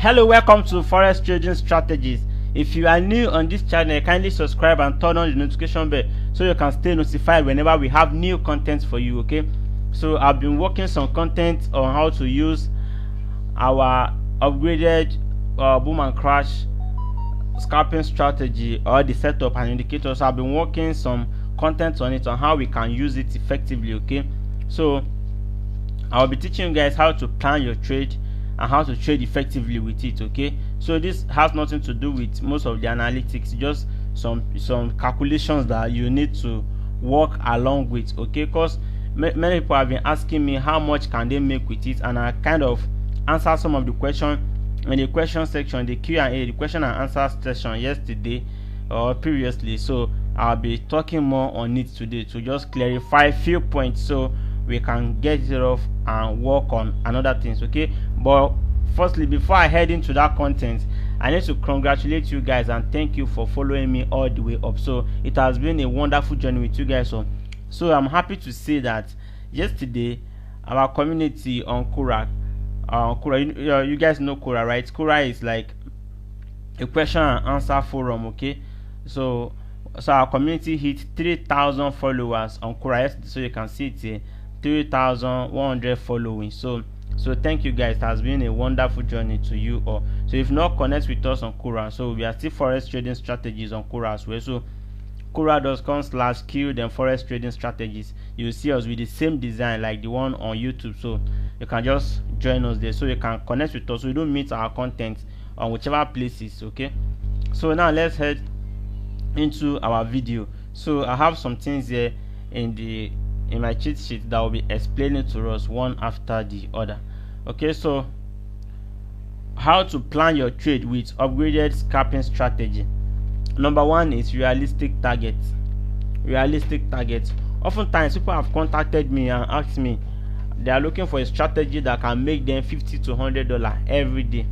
Hello, welcome to Forex Trading Strategies. If you are new on this channel, kindly subscribe and turn on the notification bell so you can stay notified whenever we have new content for you. Okay, so I've been working some content on how to use our upgraded boom and crash scalping strategy or the setup and indicators. I've been working some content on it, on how we can use it effectively. Okay, so I'll be teaching you guys how to plan your trade and how to trade effectively with it. Okay, so this has nothing to do with most of the analytics, just some calculations that you need to work along with. Okay, because many people have been asking me how much can they make with it, and I kind of answered some of the question in the question section, the Q&A, the question and answer session yesterday or previously. So I'll be talking more on it today to just clarify a few points so we can get it off and work on another things. Okay, but firstly, before I head into that content, I need to congratulate you guys and thank you for following me all the way up. So it has been a wonderful journey with you guys. So I'm happy to say that yesterday our community on Quora, you guys know Quora, right? Quora is like a question and answer forum. Okay, so our community hit 3,000 followers on Quora yesterday, so you can see it here, 3,100 following. So thank you guys. It has been a wonderful journey to you all. So if not, connect with us on Quora. So we are still Forex Trading Strategies on Quora as well. So Quora.com/Q then Forex Trading Strategies. You see us with the same design like the one on YouTube, so you can just join us there, so you can connect with us so you don't miss our content on whichever places. Okay, so now let's head into our video. So I have some things here in my cheat sheet that will be explaining to us one after the other. Okay, so how to plan your trade with upgraded scalping strategy. Number one is realistic targets. Oftentimes people have contacted me and asked me they are looking for a strategy that can make them $50 to $100 every day.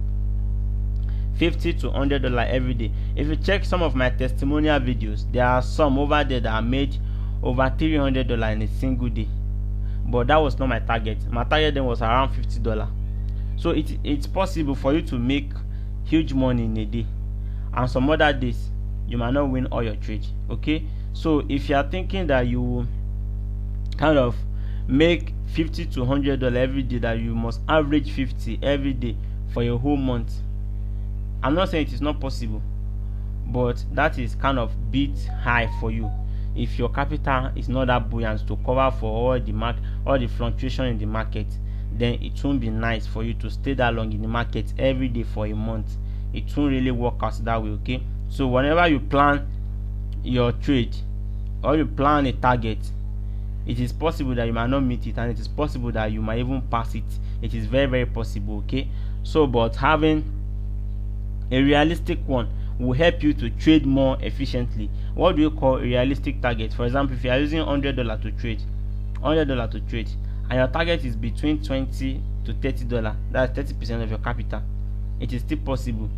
$50 to $100 every day. If you check some of my testimonial videos, there are some over there that are made over $300 in a single day, but that was not my target. My target then was around $50. So it's possible for you to make huge money in a day, and some other days you might not win all your trades. Okay, so if you are thinking that you kind of make $50 to $100 every day, that you must average 50 every day for your whole month, I'm not saying it is not possible, but that is kind of bit high for you. If your capital is not that buoyant to cover for all the fluctuation in the market, then it won't be nice for you to stay that long in the market every day for a month. It won't really work out that way. Okay, so whenever you plan your trade or you plan a target, it is possible that you might not meet it, and it is possible that you might even pass it. It is very, very possible. Okay, so but having a realistic one will help you to trade more efficiently. What do you call a realistic target? For example, if you are using $100 to trade, and your target is between $20 to $30, that's 30% of your capital, it is still possible.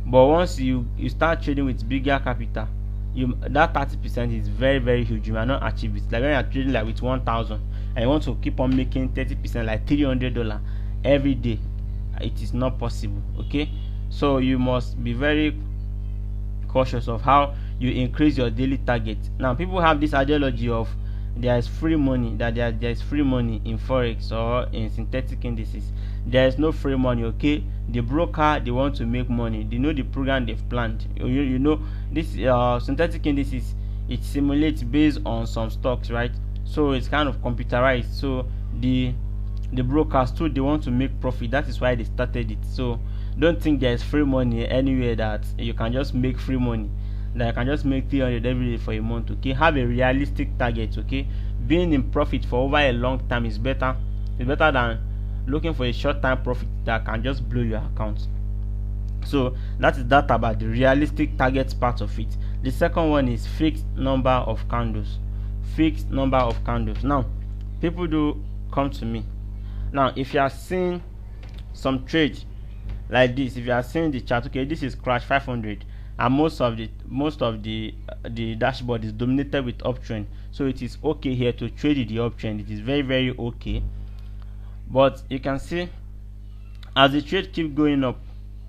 But once you start trading with bigger capital, that 30% is very, very huge. You might not achieve it. Like when you are trading like with 1,000 and you want to keep on making 30%, like $300 every day, it is not possible. Okay, so you must be very cautious of how you increase your daily target. Now people have this ideology of there is free money, that there is free money in forex or in synthetic indices. There is no free money. Okay, the broker, they want to make money, they know the program they've planned. You know this synthetic indices, it simulates based on some stocks, right? So it's kind of computerized. So the brokers too, they want to make profit. That is why they started it. So don't think there is free money anywhere, that you can just make free money, that you can just make 300 every day for a month. Okay, have a realistic target. Okay, being in profit for over a long time is better. It's better than looking for a short-time profit that can just blow your account. So that is that about the realistic target part of it. The second one is fixed number of candles. Now people do come to me. Now if you are seeing some trade like this, if you are seeing the chart, okay, this is crash 500, and most of the dashboard is dominated with uptrend, so it is okay here to trade the uptrend. It is very, very okay. But you can see as the trade keep going up,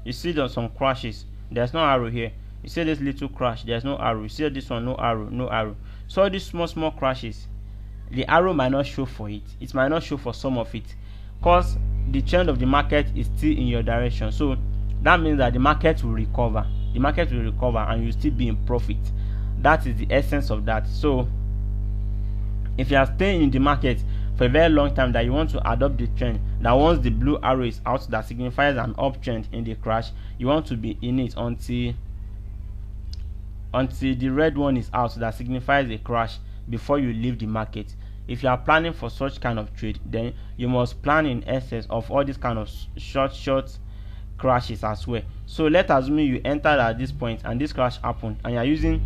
you see there's some crashes, there's no arrow here. You see this little crash, there's no arrow. You see this one, no arrow, no arrow. So all these small crashes, the arrow might not show for it. It might not show for some of it, because the trend of the market is still in your direction. So that means that the market will recover. The market will recover and you'll still be in profit. That is the essence of that. So if you are staying in the market for a very long time, that you want to adopt the trend, that once the blue arrow is out, that signifies an uptrend in the crash, you want to be in it until the red one is out, that signifies a crash, before you leave the market. If you are planning for such kind of trade, then you must plan in excess of all these kind of short crashes as well. So let's assume you entered at this point and this crash happened, and you are using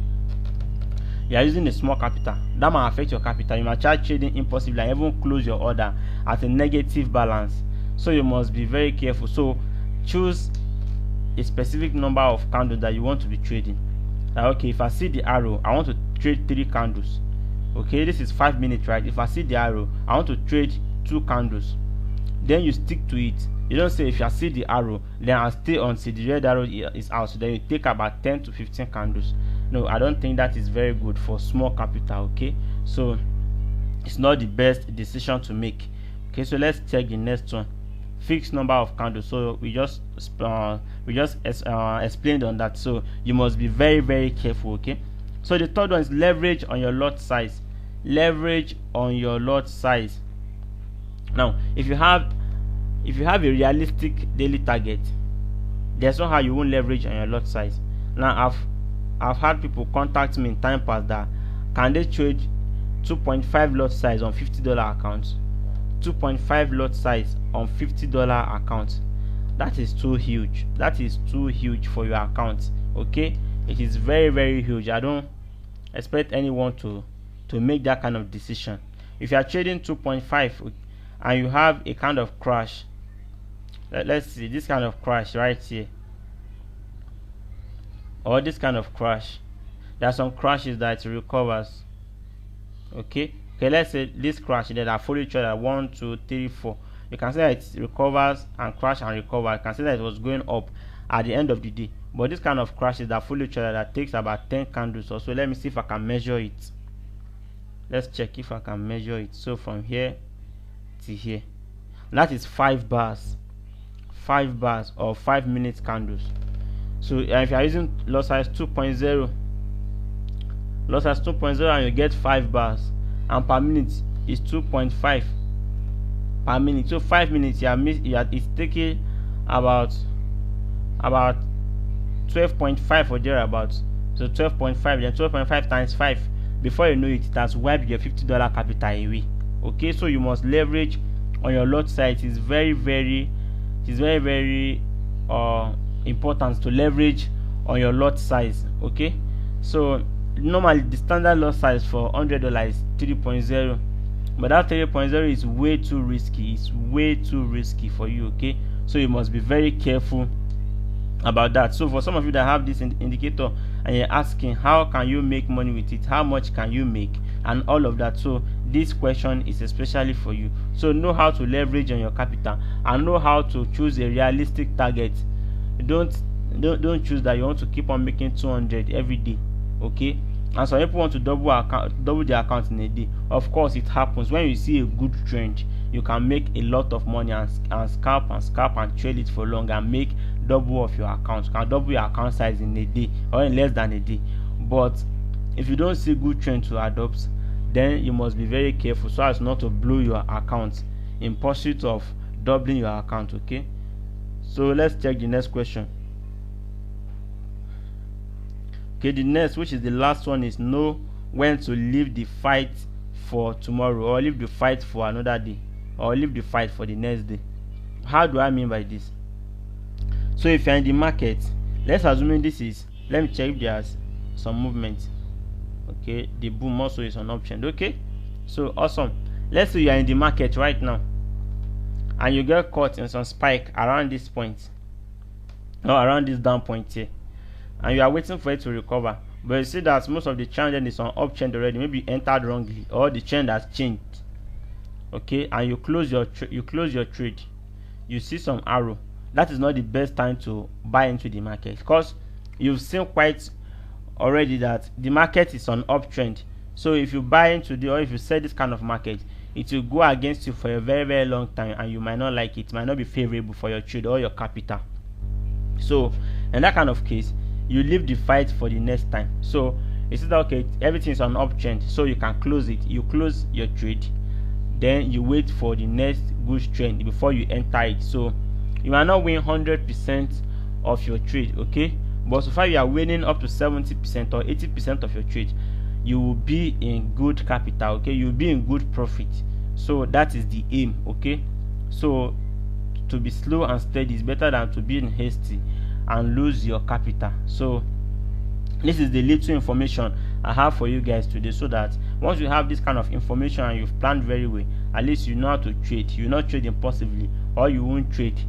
a small capital. That might affect your capital. You might try trading impulsively and even close your order at a negative balance. So you must be very careful. So choose a specific number of candles that you want to be trading. Like, okay, if I see the arrow, I want to trade 3 candles. Okay, this is 5 minutes, right? If I see the arrow, I want to trade 2 candles. Then you stick to it. You don't say, if I see the arrow, then I'll stay until the red arrow is out. So then you take about 10 to 15 candles. No, I don't think that is very good for small capital. Okay, so it's not the best decision to make. Okay, so let's check the next one. Fixed number of candles. So we just explained on that. So you must be very careful. Okay, so the third one is leverage on your lot size. Leverage on your lot size. Now if you have a realistic daily target, there's no how you won't leverage on your lot size. Now I've had people contact me in time past that can they trade 2.5 lot size on $50 accounts. 2.5 lot size on $50 accounts. That is too huge. That is too huge for your account. Okay, it is very huge. I don't expect anyone to make that kind of decision. If you are trading 2.5 and you have a kind of crash, let's see this kind of crash right here, or this kind of crash, there are some crashes that it recovers. Okay, let's say this crash that are follow each other, 1 2 3 4. You can say that it recovers and crash and recover. You can say that it was going up at the end of the day. But this kind of crashes that follow each other, that takes about 10 candles or so. Let me see if I can measure it. Let's check if I can measure it. So from here to here, that is 5 bars. 5 bars or 5 minute candles. So if you are using lot size 2.0, lot size 2.0, and you get 5 bars, and per minute is 2.5 per minute. So 5 minutes it's taking about 12.5 or thereabouts. So 12.5, then 12.5 times 5. Before you know it, it has wiped your $50 capital away. Okay, so you must leverage on your lot size. It is very important to leverage on your lot size. Okay, so normally the standard lot size for $100 is 3.0, but that 3.0 is way too risky. It's way too risky for you. Okay, so you must be very careful about that. So for some of you that have this indicator and you're asking how can you make money with it, how much can you make, and all of that, so this question is especially for you. So know how to leverage on your capital and know how to choose a realistic target. Don't choose that you want to keep on making 200 every day. Okay, and some people want to double their account in a day. Of course it happens. When you see a good trend, you can make a lot of money and scalp and trade it for long and make double of your account. You can double your account size in a day or in less than a day. But if you don't see good trend to adopt, then you must be very careful so as not to blow your account in pursuit of doubling your account. Okay, so let's check the next question. Okay, the next, which is the last one, is know when to leave the fight for tomorrow, or leave the fight for another day, or leave the fight for the next day. How do I mean by this? So if you're in the market, let's assume this is, let me check if there's some movement. Okay, the boom also is an option. Okay, so awesome. Let's say you are in the market right now and you get caught in some spike around this point or around this down point here, and you are waiting for it to recover, but you see that most of the trend is on uptrend already. Maybe you entered wrongly or the trend has changed. Okay, and you close your trade. You see some arrow that is not the best time to buy into the market, because you've seen quite already that the market is on uptrend. So if you buy into the, or if you sell this kind of market, it will go against you for a very very long time, and you might not like it. It might not be favorable for your trade or your capital. So in that kind of case, you leave the fight for the next time. So you see that okay, everything is on uptrend, so you can close it. You close your trade, then you wait for the next good trend before you enter it. So you might not win 100% of your trade, okay, but so far you are winning up to 70% or 80% of your trade. You will be in good capital, okay, you will be in good profit. So that is the aim, okay. So to be slow and steady is better than to be in hasty and lose your capital. So this is the little information I have for you guys today, so that once you have this kind of information and you've planned very well, at least you know how to trade. You not trade impulsively, or you won't trade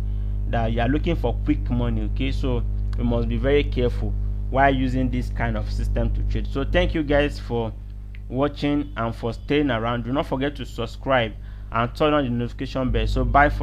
that you are looking for quick money, okay. So you must be very careful while using this kind of system to trade. So thank you guys for watching and for staying around. Do not forget to subscribe and turn on the notification bell. So bye for